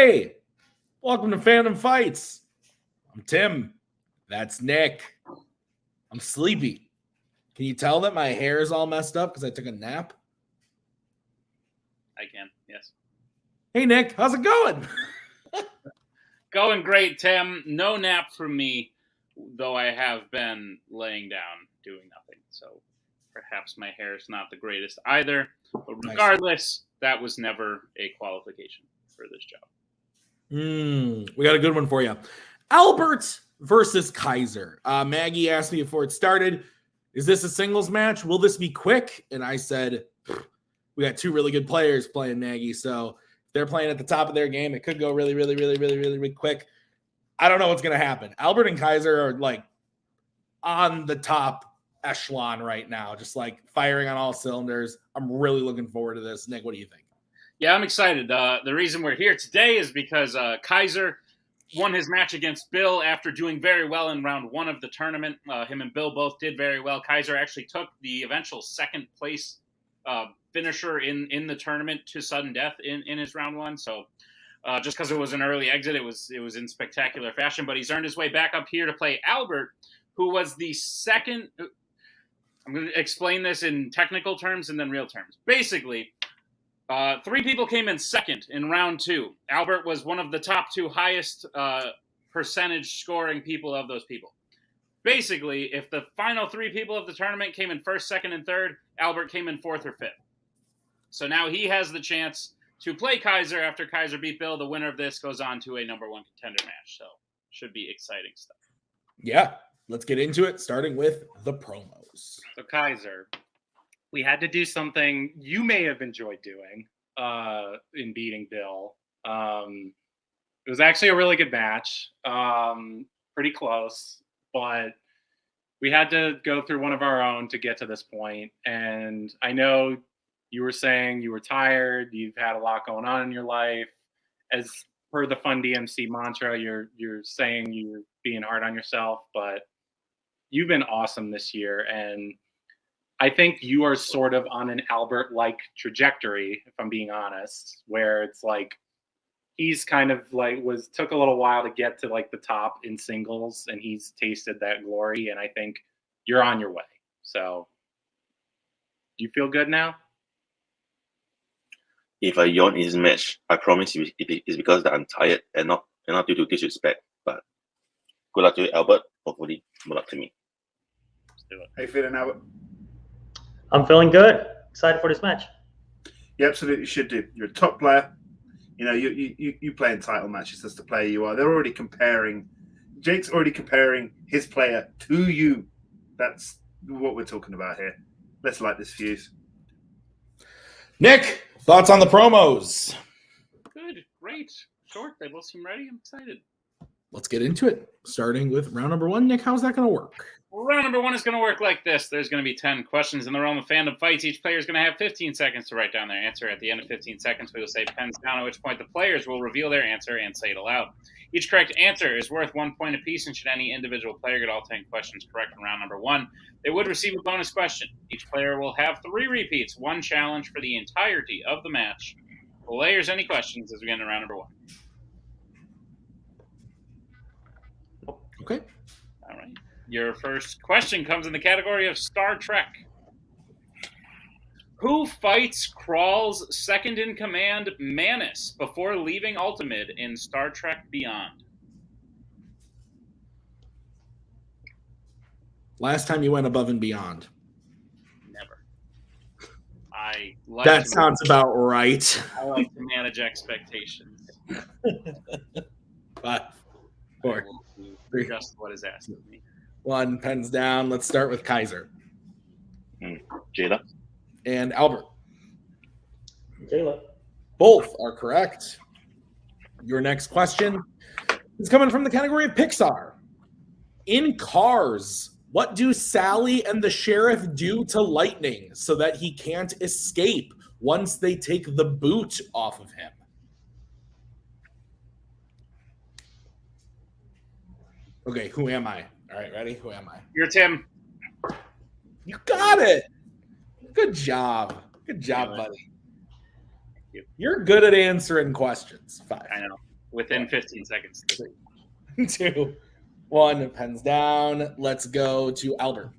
Hey, welcome to Fandom Fights. I'm Tim. That's Nick. I'm sleepy. Can you tell that my hair is all messed up because I took a nap? I can, yes. Hey, Nick. How's it going? Going great, Tim. No nap from me, though I have been laying down doing nothing. So perhaps my hair is not the greatest either. But regardless, that was never a qualification for this job. We got a good one for you. Albert versus Kaiser. Maggie asked me before it started, is this a singles match? Will this be quick? And I said, we got two really good players playing, Maggie. So if they're playing at the top of their game, it could go really quick. I don't know what's going to happen. Albert and Kaiser are like on the top echelon right now, just like firing on all cylinders. I'm really looking forward to this. Nick, what do you think? Yeah, I'm excited. The reason we're here today is because Kaiser won his match against Bill after doing very well in round one of the tournament. Him and Bill both did very well. Kaiser actually took the eventual second place finisher in the tournament to sudden death in his round one. So just because it was an early exit, it was in spectacular fashion. But he's earned his way back up here to play Albert, who was the second. I'm going to explain this in technical terms and then real terms. Basically, three people came in second in round two. Albert was one of the top two highest percentage scoring people of those people. Basically, if the final three people of the tournament came in first, second, and third, Albert came in fourth or fifth. So now he has the chance to play Kaiser after Kaiser beat Bill. The winner of this goes on to a number one contender match. So should be exciting stuff. Yeah, let's get into it, starting with the promos. So Kaiser, we had to do something you may have enjoyed doing in beating Bill. It was actually a really good match, pretty close, but we had to go through one of our own to get to this point. And I know you were saying you were tired, you've had a lot going on in your life. As per the Fun DMC mantra, you're saying you're being hard on yourself, but you've been awesome this year. And I think you are sort of on an Albert-like trajectory, if I'm being honest, where it's like he's kind of like took a little while to get to like the top in singles, and he's tasted that glory, and I think you're on your way. So do you feel good now? If I yawn in this match, I promise you it's because that I'm tired and not due to disrespect. But good luck to you, Albert. Hopefully, good luck to me. Let's do it. How you feeling, Albert? I'm feeling good. Excited for this match. You absolutely should do. You're a top player. You know, you play in title matches. That's the player you are. They're already comparing. Jake's already comparing his player to you. That's what we're talking about here. Let's light this fuse. Nick, thoughts on the promos? Good, great, short. They both seem ready. I'm excited. Let's get into it, starting with round number one. Nick, how's that going to work? Well, round number one is going to work like this. There's going to be 10 questions in the realm of Fandom Fights. Each player is going to have 15 seconds to write down their answer. At the end of 15 seconds, we will say pens down, at which point the players will reveal their answer and say it aloud. Each correct answer is worth 1 point apiece, and should any individual player get all 10 questions correct in round number one, they would receive a bonus question. Each player will have 3 repeats, 1 challenge for the entirety of the match. Players, any questions as we get into round number one? Okay. All right. Your first question comes in the category of Star Trek. Who fights Krall's second-in-command, Manus, before leaving Ultimate in Star Trek Beyond? Last time you went above and beyond. Never. I like that sounds about right. I like to manage expectations. 5, 4, 3, just what is asked of me. 1, pens down. Let's start with Kaiser. Jayla. And Albert. Jayla. Both are correct. Your next question is coming from the category of Pixar. In Cars, what do Sally and the sheriff do to Lightning so that he can't escape once they take the boot off of him? Okay, who am I? All right, ready? Who am I? You're Tim. You got it. Good job. Good job, buddy. You're good at answering questions. 5, I know. Within 15 seconds. 3, 2, 1. Pens down. Let's go to Albert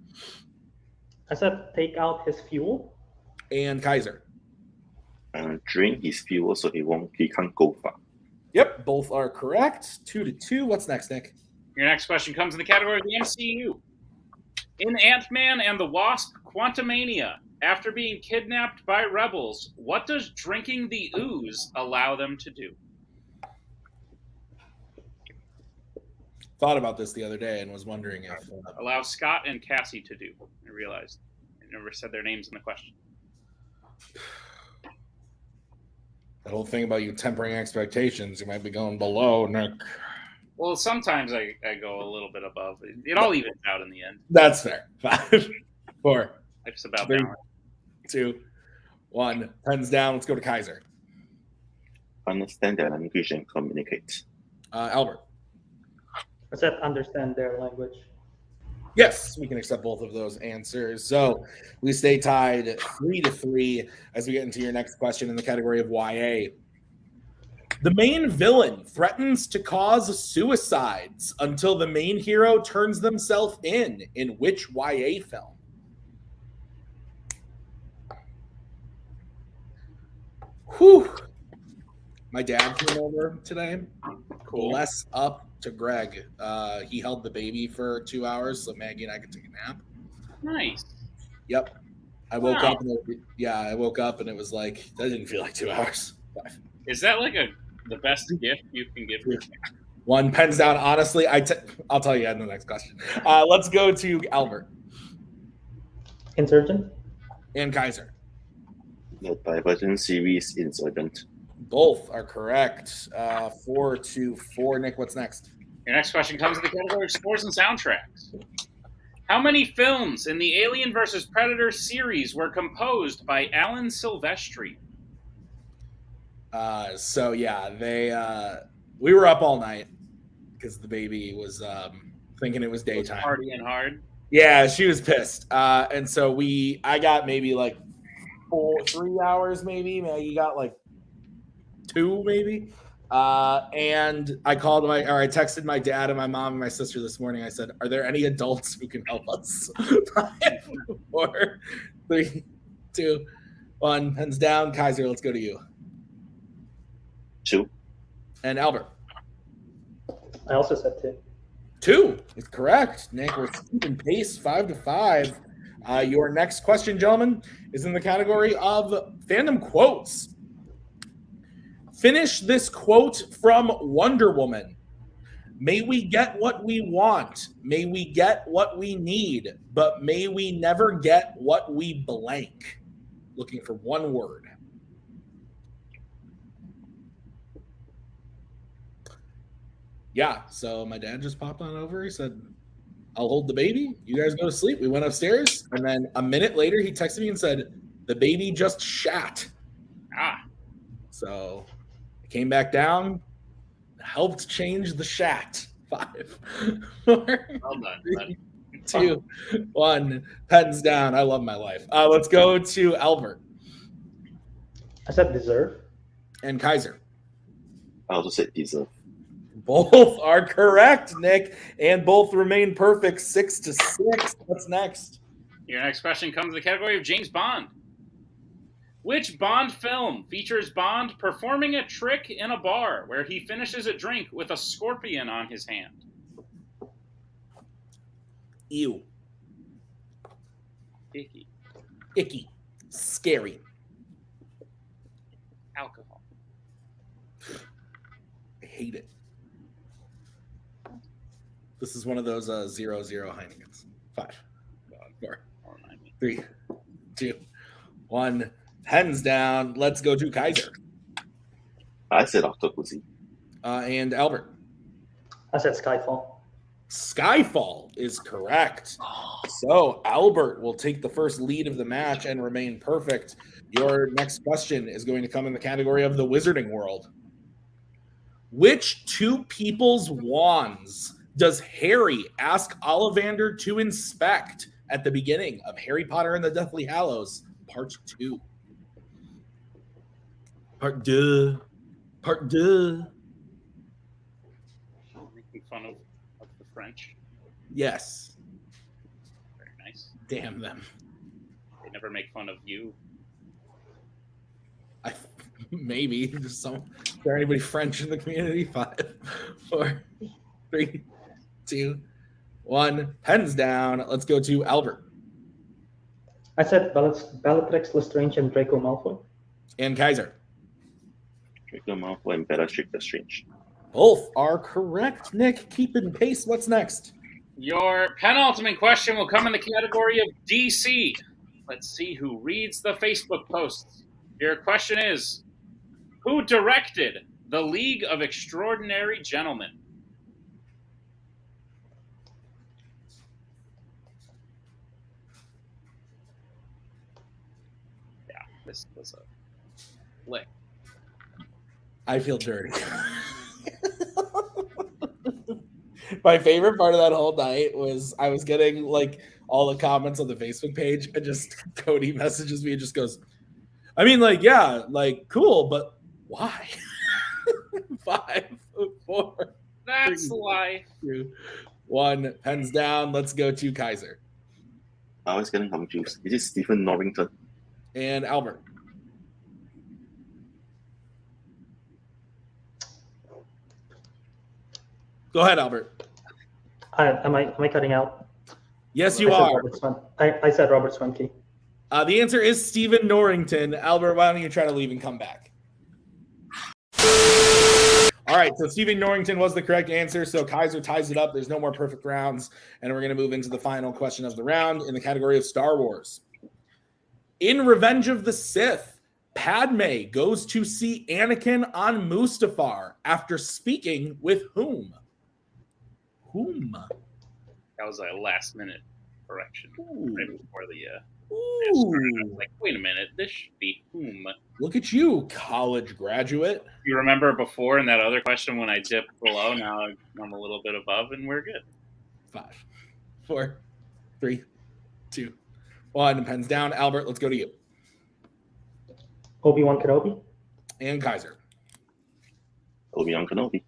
I said take out his fuel. and Kaiser. Drink his fuel so he can't go far. Yep, both are correct. 2-2. What's next, Nick? Your next question comes in the category of the MCU. In Ant-Man and the Wasp: Quantumania, after being kidnapped by rebels, what does drinking the ooze allow them to do? Thought about this the other day and was wondering if Allow Scott and Cassie to do. I realized I never said their names in the question. that whole thing about you tempering expectations, you might be going below, Nick. Well, sometimes I go a little bit above. It all evens out in the end. That's fair. 5, 4, It's about 3, balance. 2, 1. Pens down. Let's go to Kaiser. Understand their language and communicate. Albert. I said understand their language. Yes, we can accept both of those answers. So we stay tied 3-3 as we get into your next question in the category of YA. The main villain threatens to cause suicides until the main hero turns themselves in which YA film? Whew. My dad came over today. Cool. Bless up to Greg. He held the baby for 2 hours so Maggie and I could take a nap. Nice. Yep. I woke Wow. up and I woke up and it was like, that didn't feel like 2 hours. Is that like the best gift you can give your kid? 1. Pens down. Honestly, I'll tell you in the next question. Let's go to Albert Insurgent. and Kaiser. The Divergent series Insurgent. Both are correct. 4-4. Nick, what's next? Your next question comes in the category of scores and soundtracks. How many films in the Alien vs. Predator series were composed by Alan Silvestri? So yeah, we were up all night because the baby was thinking it was daytime. Partying hard. Yeah, she was pissed. And so I got maybe like 3 hours, maybe. Maggie got like 2, maybe. And I texted my dad and my mom and my sister this morning. I said, "Are there any adults who can help us?" 5, 4, 3, 2, 1. Hands down. Kaiser, let's go to you. 2. And Albert. I also said 2. 2 is correct. Nick, we're keeping pace 5-5. Your next question, gentlemen, is in the category of fandom quotes. Finish this quote from Wonder Woman. May we get what we want. May we get what we need. But may we never get what we blank. Looking for one word. Yeah, so my dad just popped on over. He said, "I'll hold the baby. You guys go to sleep." We went upstairs, and then a minute later, he texted me and said, "The baby just shat." So I came back down, helped change the shat. 5, 4, Well done, buddy. 2, 1. Pens down. I love my life. Let's go to Albert I said deserve. and Kaiser. I also said deserve. Both are correct, Nick, and both remain perfect. 6-6. What's next? Your next question comes in the category of James Bond. Which Bond film features Bond performing a trick in a bar where he finishes a drink with a scorpion on his hand? Ew. Icky. Icky. Scary. Alcohol. I hate it. This is one of those 0-0 Heinekens. 5, 4, 3, 2, 1. Hands down. Let's go to Kaiser. I said Octopussy. And Albert. I said Skyfall. Skyfall is correct. So Albert will take the first lead of the match and remain perfect. Your next question is going to come in the category of the Wizarding World. Which 2 people's wands does Harry ask Ollivander to inspect at the beginning of Harry Potter and the Deathly Hallows, Part 2? Part 2. fun of the French. Yes. Very nice. Damn them. They never make fun of you. Maybe there's some. Is there anybody French in the community? 5, 4, 3, 2, 1. Pens down. Let's go to Albert. I said Bellatrix Lestrange and Draco Malfoy. And Kaiser. Draco Malfoy and Bellatrix Lestrange. Both are correct. Nick, keeping pace. What's next? Your penultimate question will come in the category of DC. Let's see who reads the Facebook posts. Your question is, who directed The League of Extraordinary Gentlemen? Yeah, this was a flick. I feel dirty. My favorite part of that whole night was I was getting like all the comments on the Facebook page, and just Cody messages me and just goes, I mean, like, yeah, like, cool, but why? 5, 4, That's 3, life. 2, 1. Pens down. Let's go to Kaiser. I was getting confused. Is it Stephen Norrington? And Albert. Go ahead, Albert. Am I cutting out? Yes, you are. I said Robert Swemke. The answer is Stephen Norrington. Albert, why don't you try to leave and come back? All right, so Stephen Norrington was the correct answer. So Kaiser ties it up. There's no more perfect rounds. And we're going to move into the final question of the round in the category of Star Wars. In Revenge of the Sith, Padme goes to see Anakin on Mustafar after speaking with whom? Whom? That was a last-minute correction right before the Ooh. I was like, wait a minute, this should be whom. Look at you, college graduate. You remember before in that other question when I dipped below, now I'm a little bit above, and we're good. 5, 4, 3, 2, 1. Pens down. Albert, let's go to you. Obi-Wan Kenobi. And Kaiser. Obi-Wan Kenobi.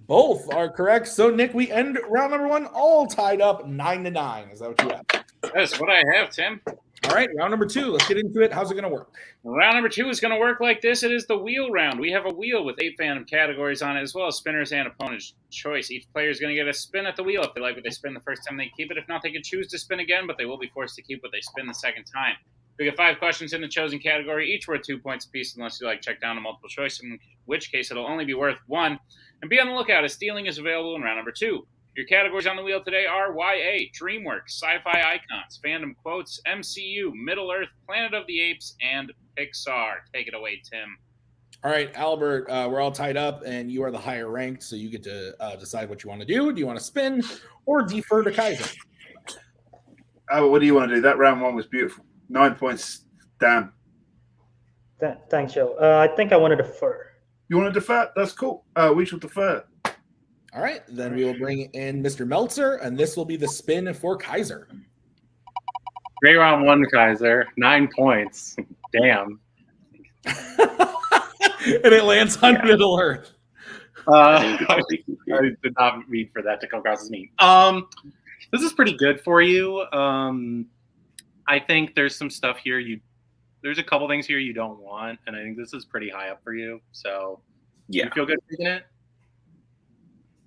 Both are correct. So, Nick, we end round number 1 all tied up 9-9. Is that what you have? That's what I have, Tim. All right, round number 2. Let's get into it. How's it going to work? Round number 2 is going to work like this. It is the wheel round. We have a wheel with 8 Fandom categories on it, as well as spinners and opponent's choice. Each player is going to get a spin at the wheel. If they like what they spin the first time, they keep it. If not, they can choose to spin again, but they will be forced to keep what they spin the second time. We get 5 questions in the chosen category, each worth 2 points apiece, unless you check down a multiple choice, in which case it'll only be worth 1. And be on the lookout, as stealing is available in round number 2. Your categories on the wheel today are YA, DreamWorks, Sci-Fi Icons, Fandom Quotes, MCU, Middle-earth, Planet of the Apes, and Pixar. Take it away, Tim. All right, Albert, we're all tied up, and you are the higher ranked, so you get to decide what you want to do. Do you want to spin or defer to Kaiser? What do you want to do? That round 1 was beautiful. 9 points down. Thanks, Joe. I think I want to defer. You want to defer? That's cool. We shall defer. All right, then we will bring in Mr. Meltzer, and this will be the spin for Kaiser. Great round 1, Kaiser. 9 points. Damn. And it lands on Middle Earth. I did not mean for that to come across as mean. This is pretty good for you. I think there's some stuff here there's a couple things here you don't want, and I think this is pretty high up for you. So, Yeah, you feel good taking it,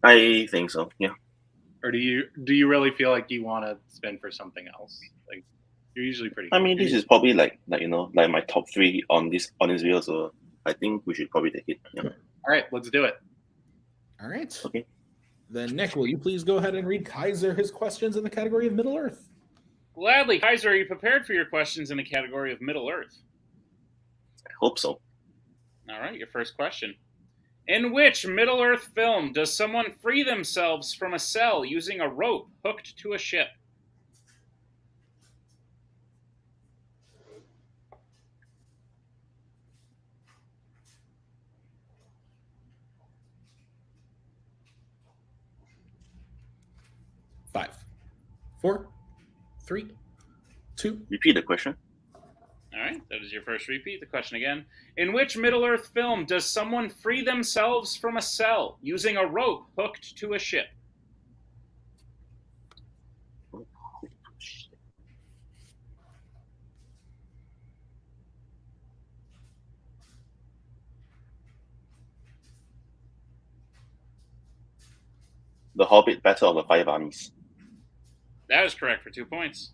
I think so. Yeah. or do you really feel like you want to spin for something else? Like, you're usually pretty. I mean, this is probably like my top 3 on this wheel, so I think we should probably take it. Yeah. All right, let's do it. All right. Okay. Then, Nick, will you please go ahead and read Kaiser his questions in the category of Middle Earth? Gladly. Kaiser, are you prepared for your questions in the category of Middle Earth? I hope so. All right, your first question. In which Middle Earth film does someone free themselves from a cell using a rope hooked to a ship? Five, 4, 3, 2. Repeat the question. All right, that is your first repeat. The question again. In which Middle Earth film does someone free themselves from a cell using a rope hooked to a ship? The Hobbit Battle of the Five Armies. That is correct for 2 points.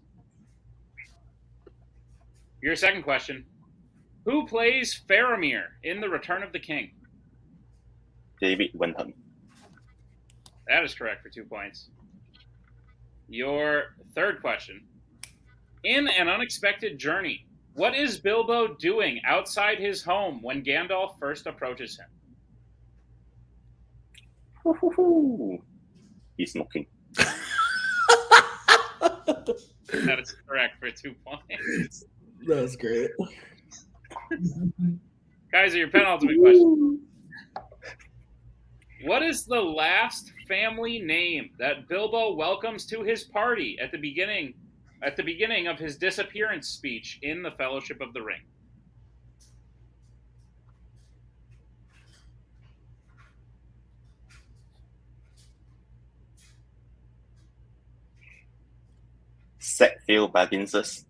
Your second question. Who plays Faramir in The Return of the King? David Wenham. That is correct for 2 points. Your third question. In An Unexpected Journey, what is Bilbo doing outside his home when Gandalf first approaches him? He's smoking. That is correct for 2 points. That's great. Kaiser, your penultimate question. What is the last family name that Bilbo welcomes to his party at the beginning of his disappearance speech in The Fellowship of the Ring? Sackville Bagginses.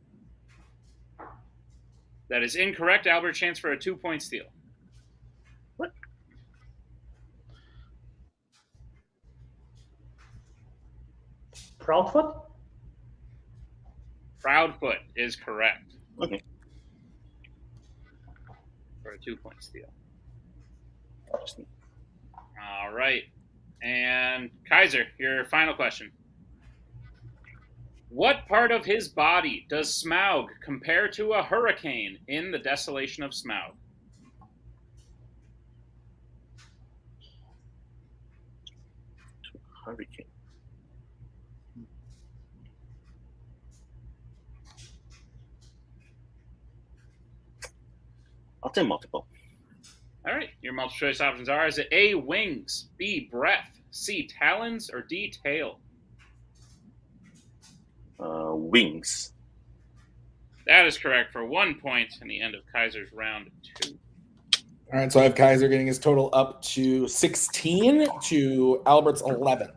That is incorrect. Albert, chance for a 2-point steal. Proudfoot? Proudfoot is correct. Okay. For a 2-point steal. All right. And Kaiser, your final question. What part of his body does Smaug compare to a hurricane in The Desolation of Smaug? Hurricane. I'll take multiple. All right. Your multiple choice options are: is it A, wings, B, breath, C, talons, or D, tail? Wings. That is correct for 1 point in the end of Kaiser's round 2. All right, so I have Kaiser getting his total up to 16 to Albert's 11.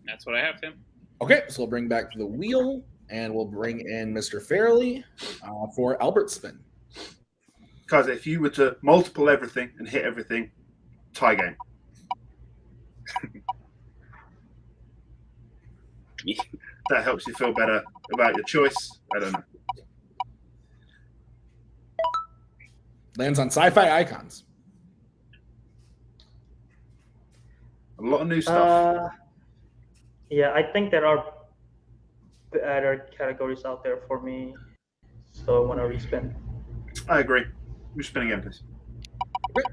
That's what I have, Tim. Okay, so we'll bring back the wheel, and we'll bring in Mr. Fairley for Albert's spin. Because if you were to multiple everything and hit everything, tie game. That helps you feel better about your choice. I don't know. Lands on sci-fi icons. A lot of new stuff. Yeah, I think there are better categories out there for me, so I want to respin. I agree. Respin again, please. Okay.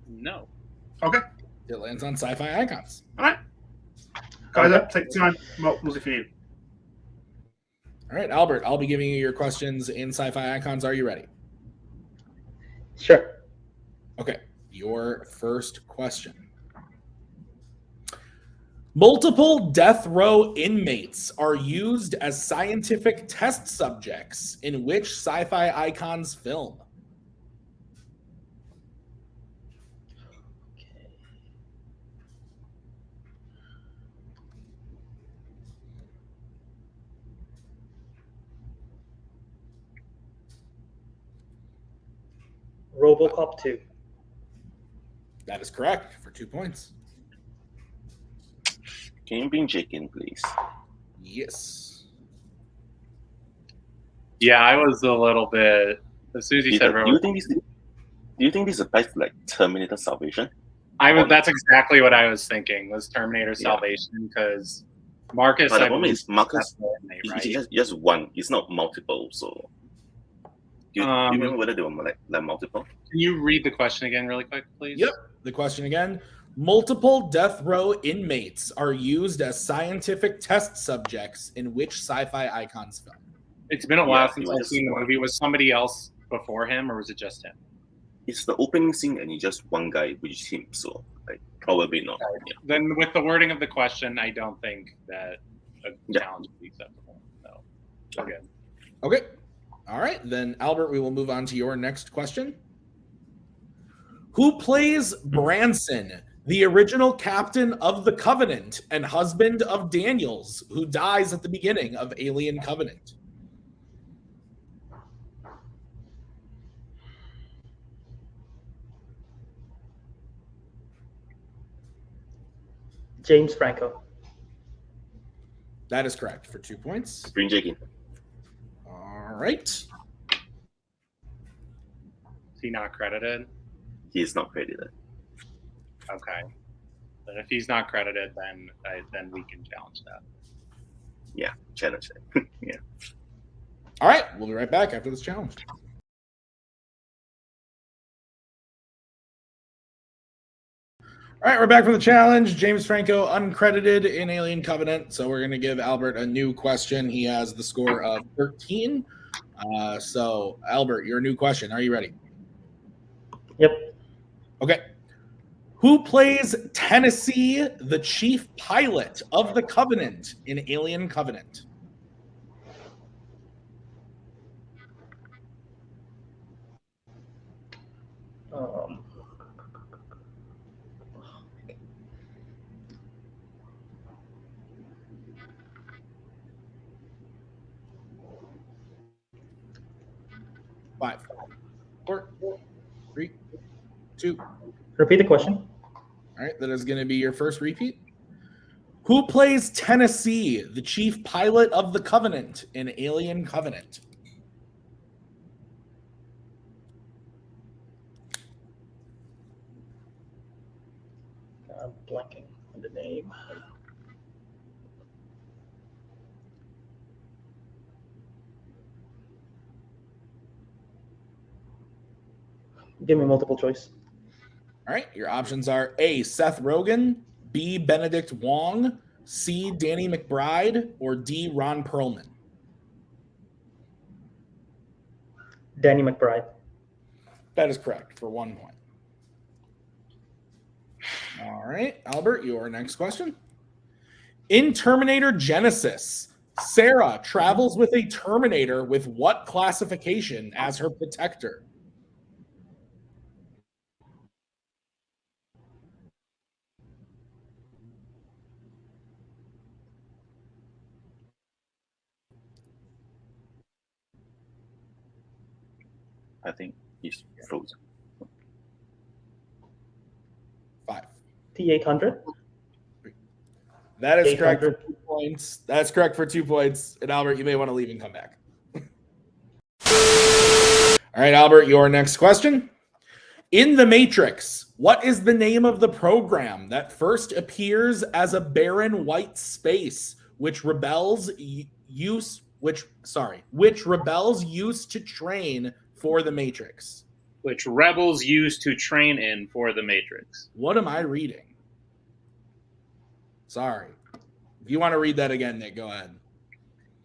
No. Okay. It lands on sci-fi icons. All right. Kaiser, take time. Multiples if you need. All right, Albert, I'll be giving you your questions in sci-fi icons. Are you ready? Sure. Okay, your first question. Multiple death row inmates are used as scientific test subjects in which sci-fi icons film? RoboCop 2. That is correct for 2 points. Can you bring Jake in, please? Yeah, Yes. I was a little bit. As soon as you said Do you think this applies to like Terminator Salvation? that's exactly what I was thinking, was Terminator Salvation, because Marcus. But the I problem believe, is Marcus. right? It's just one. It's not multiple. So, do you remember whether they were like multiple? Can you read the question again, really quick, please? Yep. The question again. Multiple death row inmates are used as scientific test subjects in which sci-fi icons film? It's been a while Yeah, since it I've was seen the just movie. Was somebody else before him, or was it just him? It's the opening scene, and it's just one guy, which is him. So, like, probably not. Yeah. Then, with the wording of the question, I don't think that a Yeah. challenge would be acceptable. So, we're good. Okay. All right. Then, Albert, we will move on to your next question. Who plays Branson, the original captain of the Covenant and husband of Daniels, who dies at the beginning of Alien Covenant? James Franco. That is correct for 2 points. Bring Jake in. All right. Is he not credited? He is not credited. Okay. But if he's not credited, then we can challenge that. Yeah, challenge it. Yeah. All right. We'll be right back after this challenge. All right, we're back from the challenge. James Franco uncredited in Alien Covenant. So we're going to give Albert a new question. He has the score of 13. So, Albert, your new question. Are you ready? Yep. Okay. Who plays Tennessee, the chief pilot of the Covenant in Alien Covenant? Five, 4, 3, 2. Repeat the question. All right, that is going to be your first repeat. Who plays Tennessee, the chief pilot of the Covenant in Alien Covenant? I'm blanking on the name. Give me multiple choice. All right, your options are A, Seth Rogen, B, Benedict Wong, C, Danny McBride, or D, Ron Perlman. Danny McBride. That is correct for 1 point. All right, Albert, your next question. In Terminator Genesis, Sarah travels with a Terminator with what classification as her protector? I think he's frozen. 5. T800. That is correct for 800. 2 points. That's correct for 2 points. And Albert, you may want to leave and come back. All right, Albert, your next question. In The Matrix, what is the name of the program that first appears as a barren white space, which rebels used to train for the Matrix? Which rebels used to train in for the Matrix. What am I reading? Sorry. If you want to read that again, Nick, go ahead.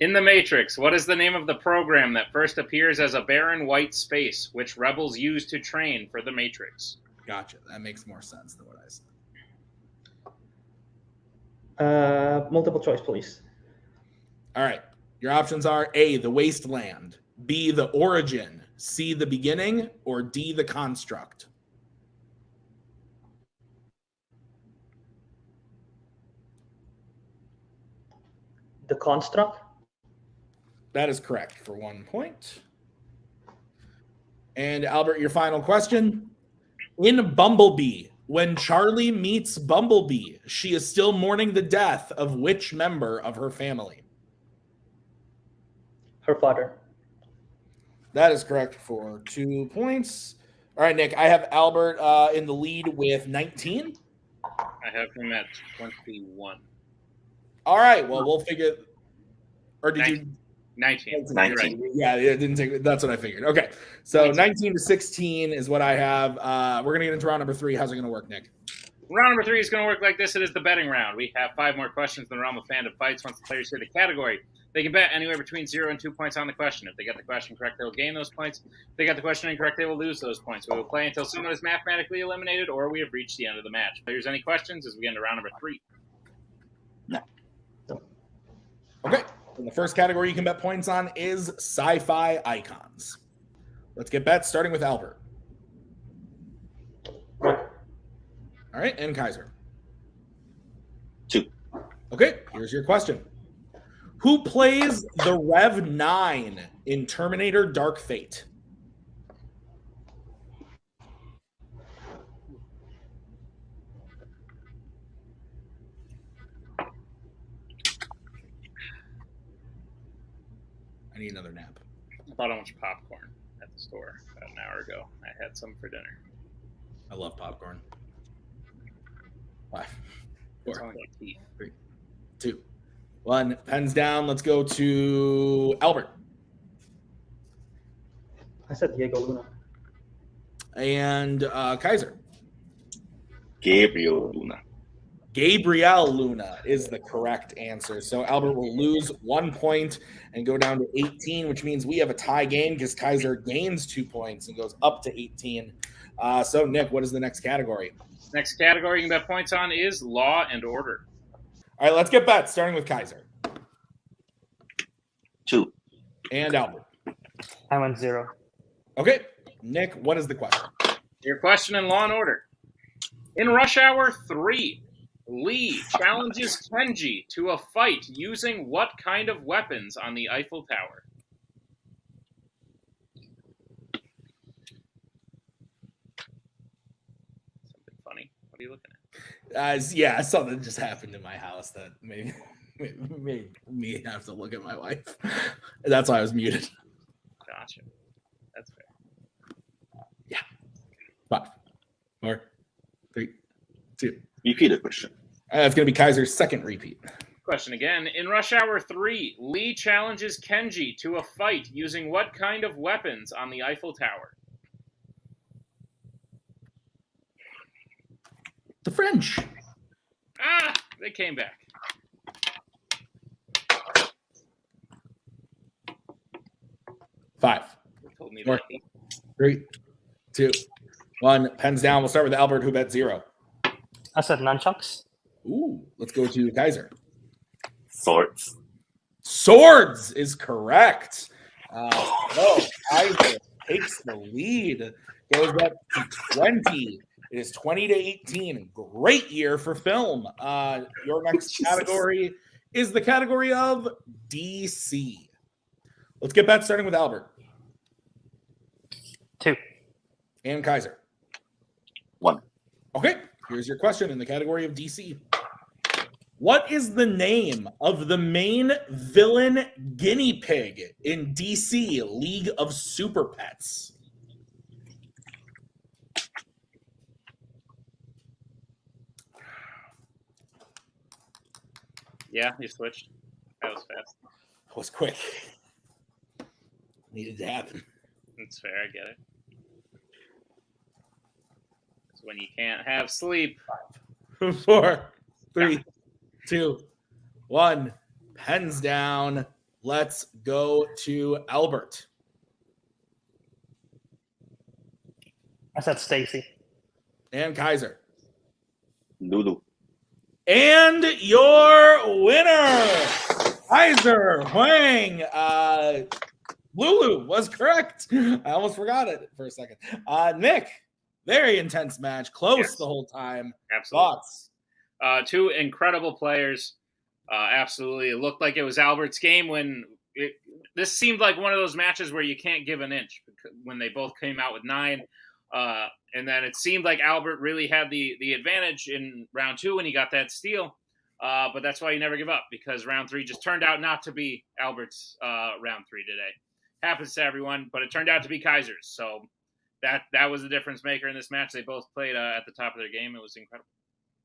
In the Matrix, what is the name of the program that first appears as a barren white space, which rebels use to train for the Matrix? Gotcha. That makes more sense than what I said. Multiple choice, please. All right. Your options are A, the wasteland, B, the origin, C, the beginning, or D, the construct. The construct. That is correct for 1 point. And Albert, your final question. In Bumblebee, when Charlie meets Bumblebee, she is still mourning the death of which member of her family? Her father. That is correct for 2 points. All right, Nick, I have Albert in the lead with 19. I have him at 21. All right, well, we'll figure. Or did 19. you? 19. 19. You're right. Yeah, it didn't take. That's what I figured. Okay, so 19 to 16 is what I have. We're gonna get into round number 3. How's it gonna work, Nick? Round number 3 is going to work like this. It is the betting round. We have 5 more questions in the realm of fandom fights. Once the players say the category, they can bet anywhere between 0 and 2 points on the question. If they get the question correct, they will gain those points. If they get the question incorrect, they will lose those points. We will play until someone is mathematically eliminated or we have reached the end of the match. Players, any questions as we get into round number 3? No. Okay. And the first category you can bet points on is sci-fi icons. Let's get bets, starting with Albert. All right, and Kaiser. 2. Okay, here's your question. Who plays the Rev 9 in Terminator Dark Fate? I need another nap. I bought a bunch of popcorn at the store about an hour ago. I had some for dinner. I love popcorn. 5, It's 4, only like teeth. 3, 2, 1. Pens down. Let's go to Albert. I said Diego Luna. And Kaiser. Gabriel Luna. Gabriel Luna is the correct answer. So Albert will lose 1 point and go down to 18, which means we have a tie game because Kaiser gains 2 points and goes up to 18. So, Nick, what is the next category? Next category you can bet points on is Law and Order. All right, let's get bets, starting with Kaiser. 2. And Albert. I went 0. Okay, Nick, what is the question? Your question in Law and Order. In Rush Hour 3, Lee challenges Kenji to a fight using what kind of weapons on the Eiffel Tower? Something funny. What are you looking at? Yeah, something just happened in my house that made me have to look at my wife. That's why I was muted. Gotcha. That's fair. Yeah. 5, 4, 3, 2. Repeat the question. It's going to be Kaiser's second repeat. Question again. In Rush Hour 3, Lee challenges Kenji to a fight using what kind of weapons on the Eiffel Tower? The French. Ah, they came back. Five, They told me 4, that. 3, 2, 1. Pens down. We'll start with Albert, who bet 0. I said nunchucks. Ooh, let's go to Kaiser. Swords. Swords is correct. So Kaiser takes the lead, goes up to 20. It is 20 to 18. Great year for film. Your next category is the category of DC. Let's get back starting with Albert. 2. And Kaiser. 1. Okay, here's your question in the category of DC. What is the name of the main villain guinea pig in DC League of Super Pets? Yeah, you switched. That was fast. That was quick. Needed to happen. That's fair. I get it. It's when you can't have sleep. 4, 3, 2, 1. Pens down. Let's go to Albert. I said Stacy. And Kaiser. Lulu. And your winner, Kaiser Huang. Lulu was correct. I almost forgot it for a second. Nick, very intense match. Close Yes. the whole time. Absolutely. Thoughts? Two incredible players. Absolutely. It looked like it was Albert's game this seemed like one of those matches where you can't give an inch when they both came out with 9. And then it seemed like Albert really had the advantage in round 2 when he got that steal. But that's why you never give up, because round 3 just turned out not to be Albert's round 3 today. Happens to everyone, but it turned out to be Kaiser's. So that was the difference maker in this match. They both played at the top of their game. It was incredible.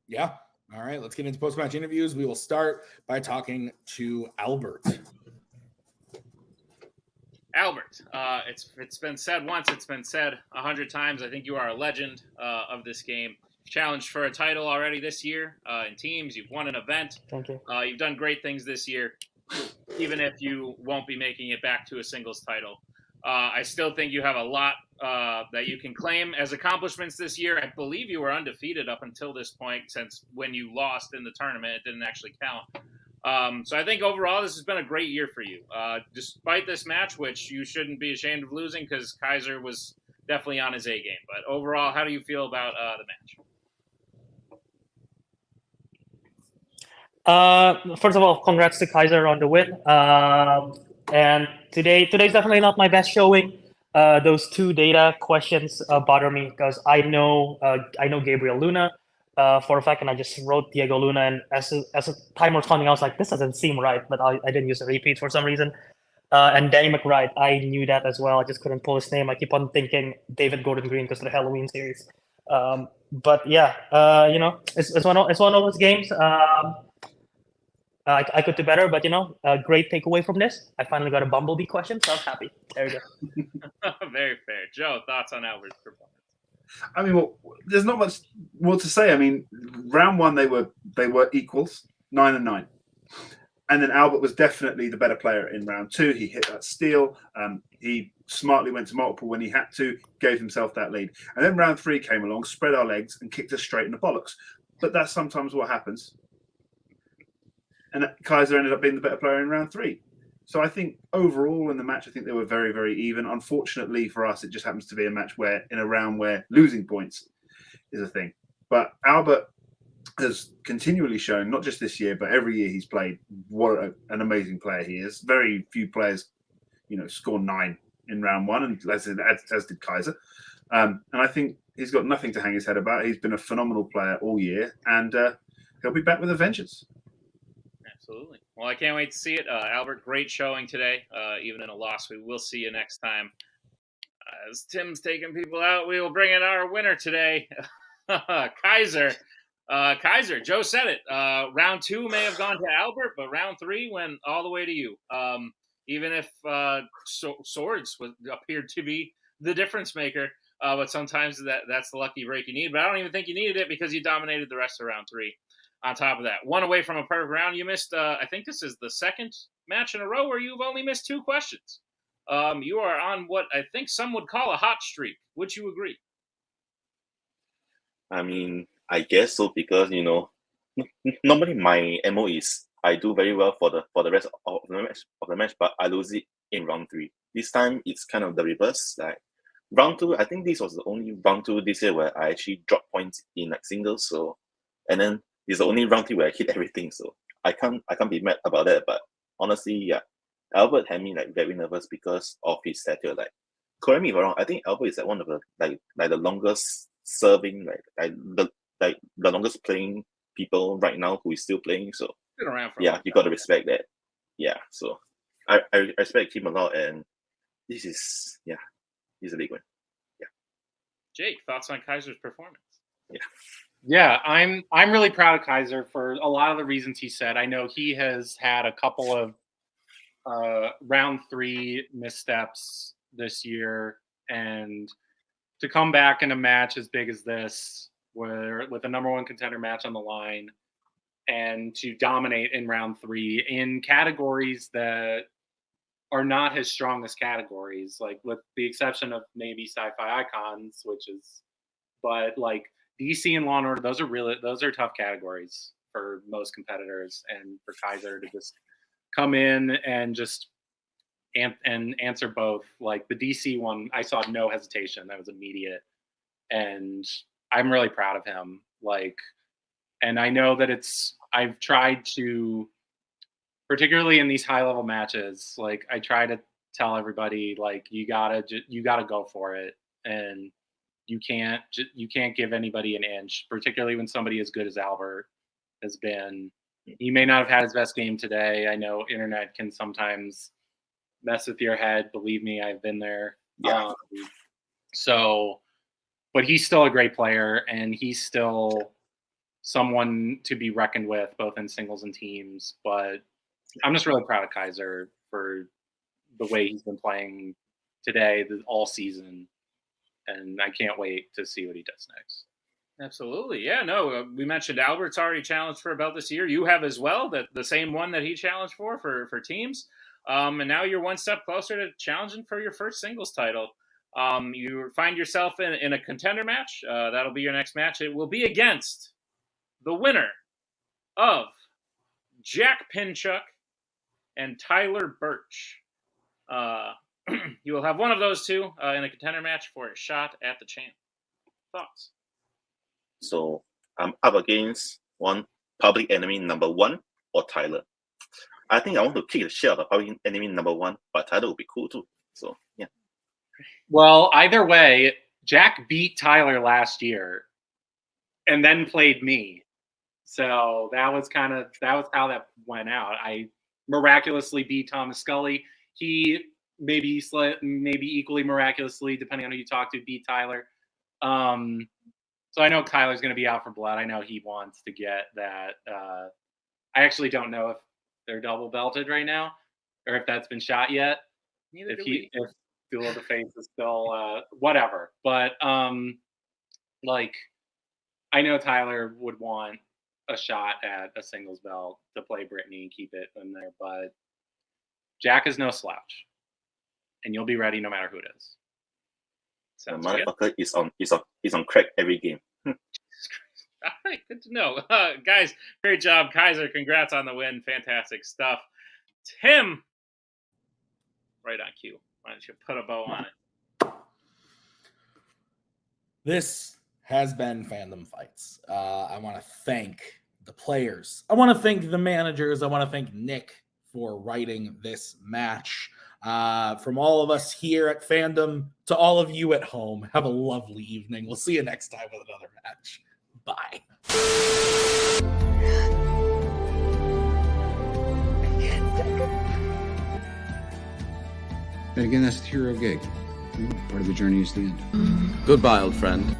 Yeah. All right. Let's get into post-match interviews. We will start by talking to Albert. Albert, it's been said once, it's been said 100 times. I think you are a legend of this game. You've challenged for a title already this year in teams. You've won an event. Thank you. You've done great things this year, even if you won't be making it back to a singles title. I still think you have a lot that you can claim as accomplishments this year. I believe you were undefeated up until this point, since when you lost in the tournament, it didn't actually count. So I think overall this has been a great year for you. Despite this match, which you shouldn't be ashamed of losing because Kaiser was definitely on his A game. But overall, how do you feel about the match? First of all, congrats to Kaiser on the win. And today's definitely not my best showing. Those 2 data questions bother me because I know Gabriel Luna for a fact, and I just wrote Diego Luna. And as a time was coming, I was like, this doesn't seem right, but I didn't use a repeat for some reason. And Danny McBride, I knew that as well. I just couldn't pull his name. I keep on thinking David Gordon Green because of the Halloween series. But yeah, it's one of those games. I could do better, but a great takeaway from this. I finally got a Bumblebee question, so I'm happy. There you go. Very fair. Joe, thoughts on Albert's performance? I mean, well, there's not much more to say. I mean, round one they were equals, 9-9, and then Albert was definitely the better player in round two. He hit that steal. He smartly went to multiple when he had to, gave himself that lead, and then round three came along, spread our legs, and kicked us straight in the bollocks. But that's sometimes what happens. And Kaiser ended up being the better player in round three. So I think overall in the match, I think they were very, very even. Unfortunately for us, it just happens to be a match where in a round where losing points is a thing. But Albert has continually shown, not just this year, but every year he's played, what an amazing player he is. Very few players, score 9 in round one, and as did Kaiser. And I think he's got nothing to hang his head about. He's been a phenomenal player all year, and he'll be back with a vengeance. Absolutely. Well, I can't wait to see it. Albert, great showing today. Even in a loss, we will see you next time. As Tim's taking people out, we will bring in our winner today, Kaiser. Kaiser, Joe said it. Round 2 may have gone to Albert, but round 3 went all the way to you. Even if swords appeared to be the difference maker, but sometimes that's the lucky break you need. But I don't even think you needed it because you dominated the rest of round 3. On top of that, one away from a perfect round, you missed. I think this is the second match in a row where you've only missed 2 questions. You are on what I think some would call a hot streak. Would you agree? I mean, I guess so, because normally my MO is I do very well for the rest of the match, but I lose it in round 3. This time it's kind of the reverse. Like round 2, I think this was the only round 2 this year where I actually dropped points in like singles. So, and then it's the only round 3 where I hit everything. So I can't be mad about that. But honestly, yeah, Albert had me like very nervous because of his stature. Like, correct me if I'm wrong, I think Albert is like one of the like the longest serving, the longest playing people right now who is still playing. So been around for you got to respect that. Yeah, so I respect him a lot, and this is he's a big one. Yeah. Jake, thoughts on Kaiser's performance? Yeah, I'm really proud of Kaiser for a lot of the reasons he said. I know he has had a couple of round 3 missteps this year, and to come back in a match as big as this, with a number 1 contender match on the line, and to dominate in round 3 in categories that are not his strongest categories, like with the exception of maybe sci-fi icons, but like DC and Law and Order, those are tough categories for most competitors, and for Kaiser to just come in and just and answer both. Like the DC one, I saw no hesitation; that was immediate, and I'm really proud of him. Like, and I know that I've tried to, particularly in these high level matches, like I try to tell everybody, like you gotta go for it, and you can't give anybody an inch, particularly when somebody as good as Albert has been. He may not have had his best game today. I know internet can sometimes mess with your head. Believe me, I've been there. Yeah. But he's still a great player, and he's still someone to be reckoned with, both in singles and teams. But I'm just really proud of Kaiser for the way he's been playing today, all season. And I can't wait to see what he does next. Absolutely. Yeah, no, we mentioned Albert's already challenged for a belt this year. You have as well, the same one that he challenged for teams. And now you're one step closer to challenging for your first singles title. You find yourself in a contender match. That'll be your next match. It will be against the winner of Jack Pinchuk and Tyler Birch. You will have one of those two in a contender match for a shot at the champ. Thoughts? So I'm up against one public enemy number 1 or Tyler. I think I want to kick the shit out of public enemy number 1, but Tyler would be cool too. So yeah. Well, either way, Jack beat Tyler last year and then played me. So that was how that went out. I miraculously beat Thomas Scully. he maybe equally miraculously, depending on who you talk to, beat Tyler. So I know Kyler's going to be out for blood. I know he wants to get that. I actually don't know if they're double belted right now, or if that's been shot yet. Neither If do we. Duel of the Fates is still whatever. But like, I know Tyler would want a shot at a singles belt to play Brittany and keep it in there, but Jack is no slouch, and you'll be ready no matter who it is. The Sounds good. motherfucker is on crack every game. All right, good to know. Guys, great job. Kaiser, congrats on the win. Fantastic stuff. Tim, right on cue. Why don't you put a bow on it? This has been Fandom Fights. I want to thank the players. I want to thank the managers. I want to thank Nick for writing this match. From all of us here at Fandom to all of you at home, have a lovely evening. We'll see you next time with another match. Bye. And again, that's the hero gig. Part of the journey is the end. Goodbye, old friend.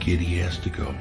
Kitty has to go.